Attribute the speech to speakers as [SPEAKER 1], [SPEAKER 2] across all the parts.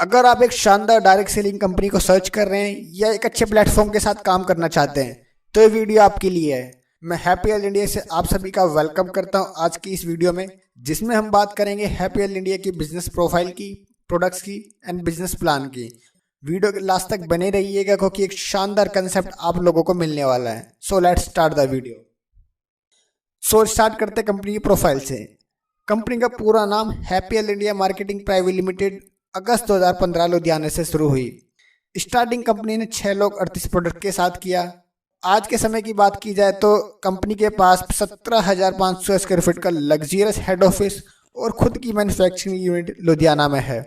[SPEAKER 1] अगर आप एक शानदार डायरेक्ट सेलिंग कंपनी को सर्च कर रहे हैं या एक अच्छे प्लेटफॉर्म के साथ काम करना चाहते हैं तो ये वीडियो आपके लिए है। मैं हैप्पीएल इंडिया से आप सभी का वेलकम करता हूं आज की इस वीडियो में, जिसमें हम बात करेंगे हैप्पीएल इंडिया की बिजनेस प्रोफाइल की, प्रोडक्ट्स की एंड बिजनेस प्लान की। वीडियो के लास्ट तक बने रहिएगा क्योंकि एक शानदार कंसेप्ट आप लोगों को मिलने वाला है। So let's start the video. So start करते कंपनी की प्रोफाइल से। कंपनी का पूरा नाम हैप्पीएल इंडिया मार्केटिंग प्राइवेट लिमिटेड अगस्त 2015 लुधियाना से शुरू हुई। स्टार्टिंग कंपनी ने 6 लोग 38 प्रोडक्ट के साथ किया। आज के समय की बात की जाए तो कंपनी के पास 17,500 स्क्वायर फीट का लग्जरियस हेड ऑफिस और खुद की मैन्युफैक्चरिंग यूनिट लुधियाना में है।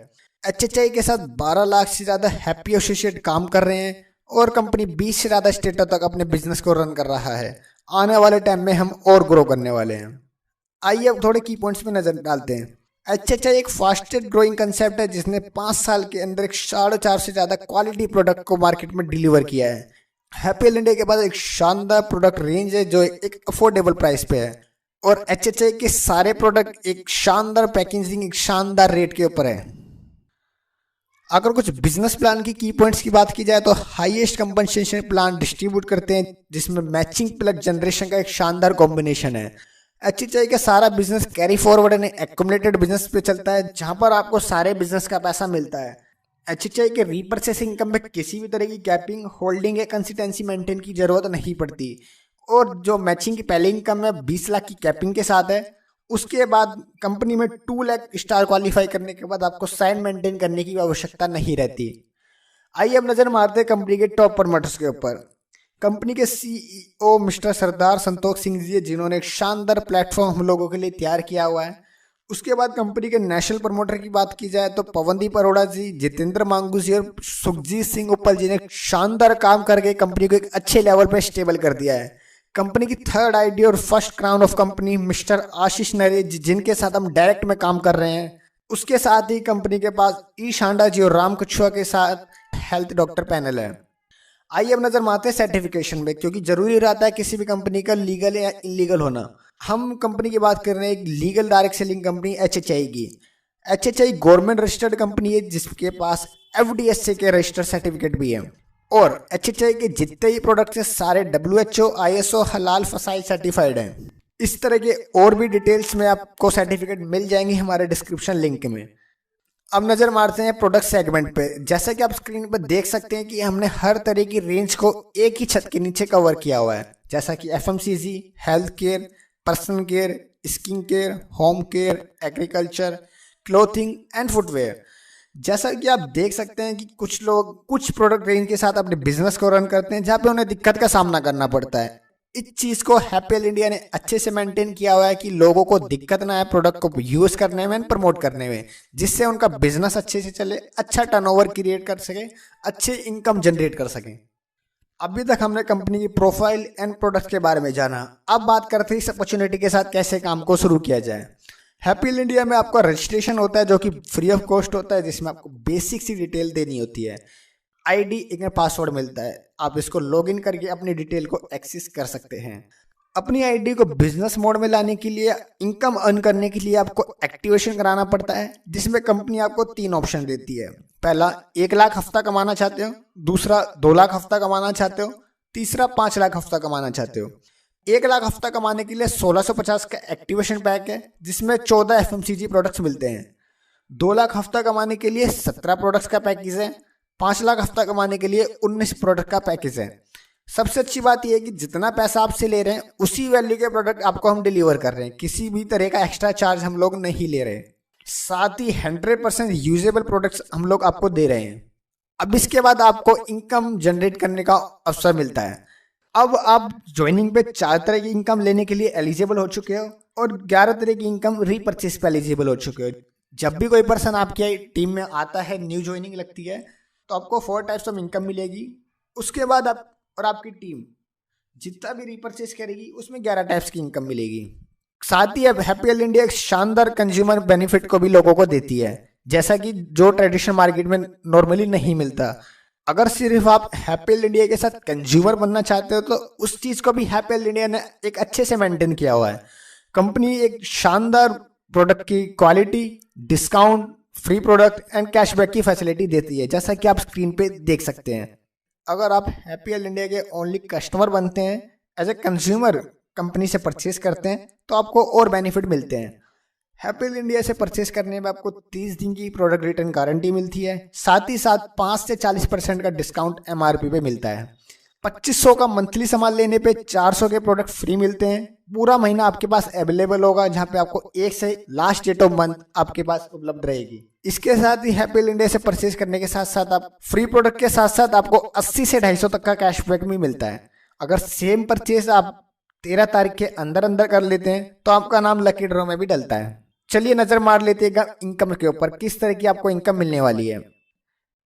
[SPEAKER 1] एचएचआई के साथ 12 लाख से ज़्यादा हैप्पी एसोसिएट काम कर रहे हैं और कंपनी 20 से ज़्यादा स्टेटों तक अपने बिजनेस को रन कर रहा है। आने वाले टाइम में हम और ग्रो करने वाले हैं। आइए अब थोड़े की पॉइंट्स में नजर डालते हैं। एचएचआई एक फास्टेस्ट ग्रोइंग कंसेप्ट है जिसने 5 साल के अंदर एक 4.5 से ज़्यादा क्वालिटी प्रोडक्ट को मार्केट में डिलीवर किया है। हैप्पीएल इंडिया के पास एक शानदार प्रोडक्ट रेंज है जो एक अफोर्डेबल प्राइस पे है और एचएचआई के सारे प्रोडक्ट एक शानदार पैकेजिंग, एक शानदार रेट के ऊपर है। अगर कुछ बिजनेस प्लान की पॉइंट्स की बात की जाए तो हाईएस्ट कंपनसेशन प्लान डिस्ट्रीब्यूट करते हैं जिसमें मैचिंग प्लस जनरेशन का एक शानदार कॉम्बिनेशन है। एचएचआई का सारा business carry forward and accumulated business पे चलता है जहां पर आपको सारे बिजनेस का पैसा मिलता है। एचएचआई के रीपर्चेस इनकम में किसी भी तरह की कैपिंग, होल्डिंग या कंसिस्टेंसी मेंटेन की जरूरत नहीं पड़ती और जो मैचिंग की पहले इनकम है 20 लाख की कैपिंग के साथ है। उसके बाद कंपनी में 2 लाख स्टार क्वालिफाई करने के बाद आपको साइन मेंटेन करने की आवश्यकता नहीं रहती। आइए अब नजर मारते हैं कंपनी के टॉप प्रमोटर्स के ऊपर। कंपनी के सीईओ मिस्टर सरदार संतोष सिंह जी, जिन्होंने एक शानदार प्लेटफॉर्म हम लोगों के लिए तैयार किया हुआ है। उसके बाद कंपनी के नेशनल प्रमोटर की बात की जाए तो पवनदीप अरोड़ा जी, जितेंद्र मांगू जी और सुखजीत सिंह उपल जी ने शानदार काम करके कंपनी को एक अच्छे लेवल पर स्टेबल कर दिया है। कंपनी की थर्ड आईडी और first crown of company mister Ashish Naresh, जिनके साथ हम डायरेक्ट में काम कर रहे हैं। उसके साथ ही कंपनी के पास ई शांडा जी और राम कछुआ के साथ हेल्थ डॉक्टर पैनल है। आइए अब नजर मारते हैं सर्टिफिकेशन में, क्योंकि जरूरी रहता है किसी भी कंपनी का लीगल या इलीगल होना। हम कंपनी की बात कर रहे हैं एक लीगल डायरेक्ट सेलिंग कंपनी एचएचआई की। एचएचआई गवर्नमेंट रजिस्टर्ड कंपनी है जिसके पास एफडीएसए के रजिस्टर सर्टिफिकेट भी है और एचएचआई के जितने ही प्रोडक्ट्स हैं सारे WHO, ISO, हलाल फसाइल सर्टिफाइड हैं। इस तरह के और भी डिटेल्स में आपको सर्टिफिकेट मिल जाएंगे हमारे डिस्क्रिप्शन लिंक में। अब नजर मारते हैं प्रोडक्ट सेगमेंट पे। जैसा कि आप स्क्रीन पर देख सकते हैं कि हमने हर तरह की रेंज को एक ही छत के नीचे कवर किया हुआ है, जैसा कि FMCG, health care, personal care, skin care, home care, agriculture, clothing and footwear. जैसा कि आप देख सकते हैं कि कुछ लोग कुछ प्रोडक्ट रेंज के साथ अपने बिजनेस को रन करते हैं जहाँ पे उन्हें दिक्कत का सामना करना पड़ता है। इस चीज़ को हैप्पीएल इंडिया ने अच्छे से मेंटेन किया हुआ है कि लोगों को दिक्कत ना आए प्रोडक्ट को यूज़ करने में, प्रमोट करने में, जिससे उनका बिजनेस अच्छे से चले, अच्छा टर्नओवर क्रिएट कर सके, अच्छे इनकम जनरेट कर सकें। अभी तक हमने कंपनी की प्रोफाइल एंड प्रोडक्ट के बारे में जाना। अब बात करते हैं इस अपॉर्चुनिटी के साथ कैसे काम को शुरू किया जाए। हैप्पीएल इंडिया में आपका रजिस्ट्रेशन होता है जो कि फ्री ऑफ कॉस्ट होता है, जिसमें आपको बेसिक सी डिटेल देनी होती है। आईडी एक पासवर्ड मिलता है, आप इसको लॉगिन करके अपनी डिटेल को एक्सेस कर सकते हैं। अपनी आईडी को बिजनेस मोड में लाने के लिए, इनकम अर्न करने के लिए आपको एक्टिवेशन कराना पड़ता है, जिसमें कंपनी आपको 3 ऑप्शन देती है। पहला 1 लाख हफ्ता कमाना चाहते हो, दूसरा 2 लाख हफ्ता कमाना चाहते हो, तीसरा 5 लाख हफ्ता कमाना चाहते हो। 1 लाख हफ्ता कमाने के लिए 1650 का एक्टिवेशन पैक है जिसमें 14 FMCG प्रोडक्ट्स मिलते हैं। 2 लाख हफ्ता कमाने के लिए 17 प्रोडक्ट्स का पैकेज है। 5 लाख हफ्ता कमाने के लिए 19 प्रोडक्ट का पैकेज है। सबसे अच्छी बात यह है कि जितना पैसा आपसे ले रहे हैं उसी वैल्यू के प्रोडक्ट आपको हम डिलीवर कर रहे हैं, किसी भी तरह का एक्स्ट्रा चार्ज हम लोग नहीं ले रहे। साथ ही 100% यूजेबल प्रोडक्ट्स हम लोग आपको दे रहे हैं। अब इसके बाद आपको इनकम जनरेट करने का अवसर मिलता है। अब आप ज्वाइनिंग पे 4 तरह की इनकम लेने के लिए एलिजिबल हो चुके हो और 11 तरह की इनकम रीपर्चेस पे एलिजिबल हो चुके हो। जब भी कोई पर्सन आपकी टीम में आता है, न्यू ज्वाइनिंग लगती है, तो आपको 4 टाइप्स ऑफ इनकम मिलेगी। उसके बाद आप और आपकी टीम जितना भी रीपर्चेस करेगी उसमें 11 टाइप्स की इनकम मिलेगी। साथ ही अब हैप्पीएल इंडिया एक शानदार कंज्यूमर बेनिफिट को भी लोगों को देती है, जैसा कि जो ट्रेडिशनल मार्केट में नॉर्मली नहीं मिलता। अगर सिर्फ आप हैप्पीएल इंडिया के साथ कंज्यूमर बनना चाहते हो तो उस चीज़ को भी हैप्पीएल इंडिया ने एक अच्छे से मेंटेन किया हुआ है। कंपनी एक शानदार प्रोडक्ट की quality, discount, free product and cashback की फैसिलिटी देती है, जैसा कि आप स्क्रीन पे देख सकते हैं। अगर आप हैप्पीएल इंडिया के ओनली कस्टमर बनते हैं, एज ए कंज्यूमर कंपनी से परचेज करते हैं, तो आपको और बेनिफिट मिलते हैं। हैप्पीएल इंडिया से परचेज करने में आपको 30 दिन की प्रोडक्ट रिटर्न गारंटी मिलती है। साथ ही साथ 5 से 40% का डिस्काउंट MRP पे मिलता है। 2500 का मंथली सामान लेने पे 400 के प्रोडक्ट फ्री मिलते हैं। पूरा महीना आपके पास अवेलेबल होगा, जहां पे आपको 1 से लास्ट डेट ऑफ मंथ आपके पास उपलब्ध रहेगी। इसके साथ ही हैप्पीएल इंडिया से परचेज करने के साथ साथ आप फ्री प्रोडक्ट के साथ साथ आपको 80 से 250 तक का कैशबैक भी मिलता है। अगर सेम परचेज आप 13 तारीख के अंदर अंदर कर लेते हैं तो आपका नाम लकी ड्रॉ में भी डलता है। चलिए नजर मार लेते हैं इनकम के ऊपर, किस तरह की आपको इनकम मिलने वाली है।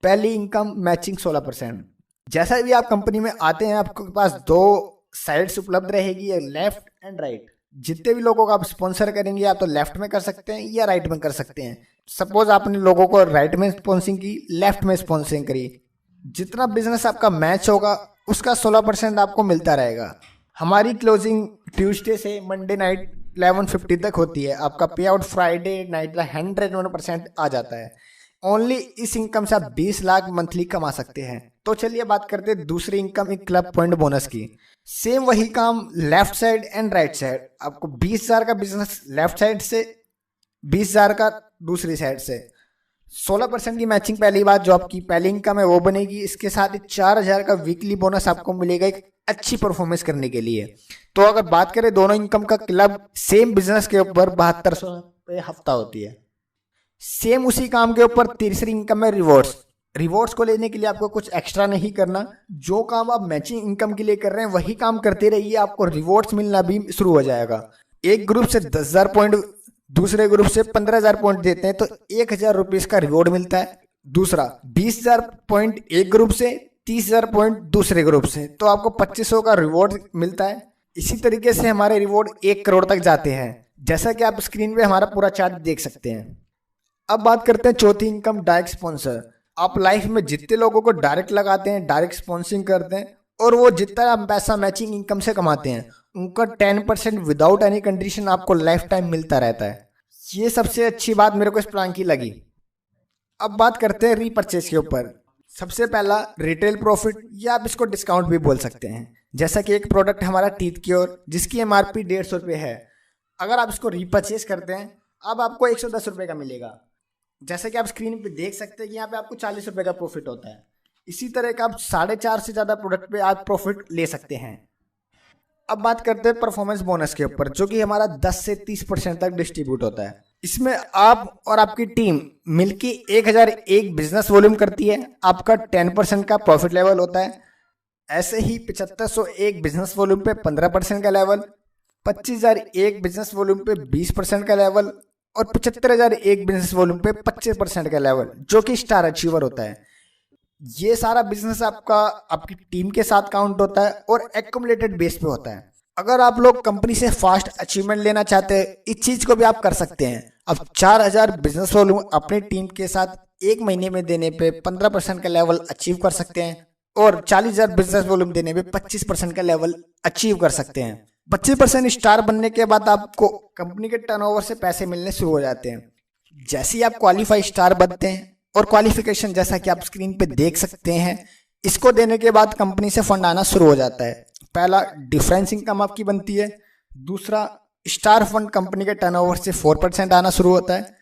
[SPEAKER 1] पहली इनकम मैचिंग 16%। जैसा भी आप कंपनी में आते हैं, आपके पास 2 साइड्स उपलब्ध रहेगी, लेफ्ट एंड राइट। जितने भी लोगों को आप स्पॉन्सर करेंगे, आप तो लेफ्ट में कर सकते हैं या राइट में कर सकते हैं। सपोज आपने लोगों को राइट में स्पॉन्सिंग की, लेफ्ट में स्पॉन्सरिंग करी, जितना बिजनेस आपका मैच होगा उसका 16% आपको मिलता रहेगा। हमारी क्लोजिंग ट्यूसडे से मंडे नाइट 11:50 तक होती है। आपका पे आउट फ्राइडे नाइट का 101% आ जाता है। ओनली इस इनकम से आप 20 लाख मंथली कमा सकते हैं। तो चलिए बात करते हैं दूसरी इनकम, एक क्लब पॉइंट बोनस की। सेम वही काम left side and right side. आपको 20,000 का बिजनेस लेफ्ट साइड से, 20,000 का दूसरी साइड से। 16% की मैचिंग पहली बात जो आपकी पहली इनकम है वो बनेगी। इसके साथ ही 4,000 का वीकली बोनस आपको मिलेगा एक अच्छी परफॉर्मेंस करने के लिए। तो अगर बात करें दोनों इनकम का, क्लब सेम बिजनेस के ऊपर 7200 पे हफ्ता होती है। सेम उसी काम के ऊपर तीसरी इनकम है रिवॉर्ड्स। रिवॉर्ड्स को लेने के लिए आपको कुछ एक्स्ट्रा नहीं करना। जो काम आप मैचिंग इनकम के लिए कर रहे हैं वही काम करते रहिए, आपको रिवॉर्ड्स मिलना भी शुरू हो जाएगा। एक ग्रुप से 10,000 पॉइंट, दूसरे ग्रुप से 15,000 पॉइंट देते हैं तो 1,000 रुपीज का रिवॉर्ड मिलता है। दूसरा 20,000 पॉइंट एक ग्रुप से, 30,000 पॉइंट दूसरे ग्रुप से, तो आपको 2500 का रिवॉर्ड मिलता है। इसी तरीके से हमारे रिवॉर्ड 1 करोड़ तक जाते हैं, जैसा कि आप स्क्रीन पे हमारा पूरा चार्ट देख सकते हैं। अब बात करते हैं चौथी इनकम, डायरेक्ट स्पॉन्सर। आप लाइफ में जितने लोगों को डायरेक्ट लगाते हैं, डायरेक्ट स्पॉन्सरिंग करते हैं, और वो जितना पैसा मैचिंग इनकम से कमाते हैं, उनका 10% विदाउट एनी कंडीशन आपको लाइफ टाइम मिलता रहता है। ये सबसे अच्छी बात मेरे को इस प्लान की लगी। अब बात करते हैं रीपरचेज के ऊपर। सबसे पहला रिटेल प्रॉफिट, या आप इसको डिस्काउंट भी बोल सकते हैं। जैसा कि एक प्रोडक्ट हमारा टीथ क्योर, जिसकी MRP 150 रुपये है, अगर आप इसको रीपरचेज करते हैं अब आपको 110 रुपये का मिलेगा। जैसा कि आप स्क्रीन पे देख सकते हैं कि यहाँ पे आपको 40 रुपये का प्रॉफिट होता है। इसी तरह का आप 4.5 से ज़्यादा प्रोडक्ट पे आप प्रॉफिट ले सकते हैं। अब बात करते हैं परफॉर्मेंस बोनस के ऊपर, जो कि हमारा 10 से 30% तक डिस्ट्रीब्यूट होता है। इसमें आप और आपकी टीम मिलके 1001 बिजनेस वॉल्यूम करती है, आपका 10% का प्रॉफिट लेवल होता है। ऐसे ही 7501 बिजनेस वॉल्यूम पे 15% का लेवल, 25,001 बिजनेस वॉल्यूम पे 20% का लेवल, और 75,001 बिजनेस वॉल्यूम पे 25% का लेवल, जो कि स्टार अचीवर होता है। ये सारा बिजनेस आपका आपकी टीम के साथ काउंट होता है और एक्युमुलेटेड बेस पे होता है। अगर आप लोग कंपनी से फास्ट अचीवमेंट लेना चाहते हैं, इस चीज को भी आप कर सकते हैं। अब 4,000 बिजनेस वॉल्यूम अपनी टीम के साथ 1 महीने में देने पे 15% का लेवल अचीव कर सकते हैं, और 40,000 बिजनेस वॉल्यूम देने पे 25% का लेवल अचीव कर सकते हैं। 25% स्टार बनने के बाद आपको कंपनी के टर्नओवर से पैसे मिलने शुरू हो जाते हैं। जैसे ही आप क्वालिफाई स्टार बनते हैं, और क्वालिफिकेशन जैसा कि आप स्क्रीन पे देख सकते हैं, इसको देने के बाद कंपनी से फंड आना शुरू हो जाता है। पहला डिफरेंस इनकम आपकी बनती है, दूसरा स्टार फंड कंपनी के टर्नओवर से 4% आना शुरू होता है,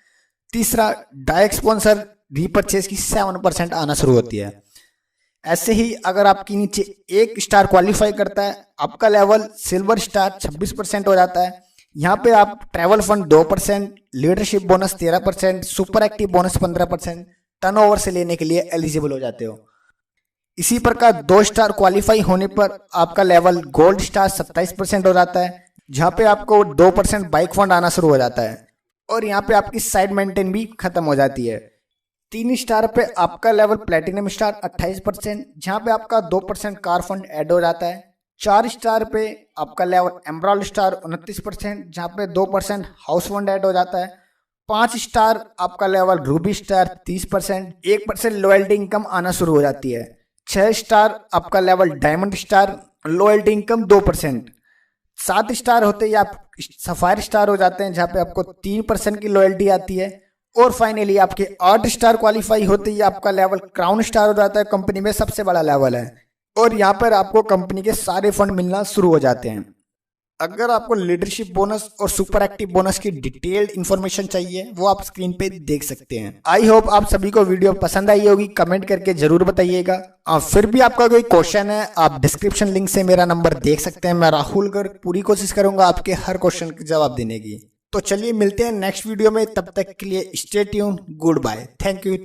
[SPEAKER 1] तीसरा डायरेक्ट स्पॉन्सर रीपरचेज की 7% आना शुरू होती है। ऐसे ही अगर आपके नीचे 1 स्टार क्वालिफाई करता है, आपका लेवल सिल्वर स्टार 26% हो जाता है। यहाँ पे आप travel fund 2%, leadership bonus 13%, super active bonus 15% turnover से लेने के लिए एलिजिबल हो जाते हो। इसी प्रकार 2 स्टार क्वालिफाई होने पर आपका लेवल गोल्ड स्टार 27% हो जाता है, जहाँ पे आपको 2% बाइक फंड आना शुरू हो जाता है, और यहाँ पे आपकी साइड मेंटेन भी खत्म हो जाती है। 3 स्टार पे आपका लेवल प्लेटिनम स्टार 28%, जहाँ पे आपका 2% कार फंड ऐड हो जाता है। 4 स्टार पे आपका लेवल एमराल्ड स्टार 29%, जहाँ पे 2% हाउस फंड ऐड हो जाता है। 5 स्टार आपका level Ruby star 30%, 1% loyalty income आना शुरू हो जाती है। 6 स्टार आपका level diamond star, loyalty income 2%। 7 star होते ही आप सफायर स्टार हो जाते हैं, जहाँ पे आपको 3% की लॉयल्टी आती है, और फाइनली आपके 8 स्टार क्वालिफाई होते ही आपका लेवल क्राउन स्टार हो जाता है, कंपनी में सबसे बड़ा लेवल है। और यहाँ पर आपको कंपनी के सारे फंड मिलना शुरू हो जाते हैं। अगर आपको लीडरशिप बोनस और सुपर एक्टिव बोनस की डिटेल्ड इन्फॉर्मेशन चाहिए वो आप स्क्रीन पे देख सकते हैं। आई होप आप सभी को वीडियो पसंद आई होगी, कमेंट करके जरूर बताइएगा। फिर भी आपका कोई क्वेश्चन है आप डिस्क्रिप्शन लिंक से मेरा नंबर देख सकते हैं। मैं राहुल गर्ग पूरी कोशिश करूंगा आपके हर क्वेश्चन का जवाब देने की। तो चलिए मिलते हैं नेक्स्ट वीडियो में, तब तक के लिए stay tuned, good bye, thank you.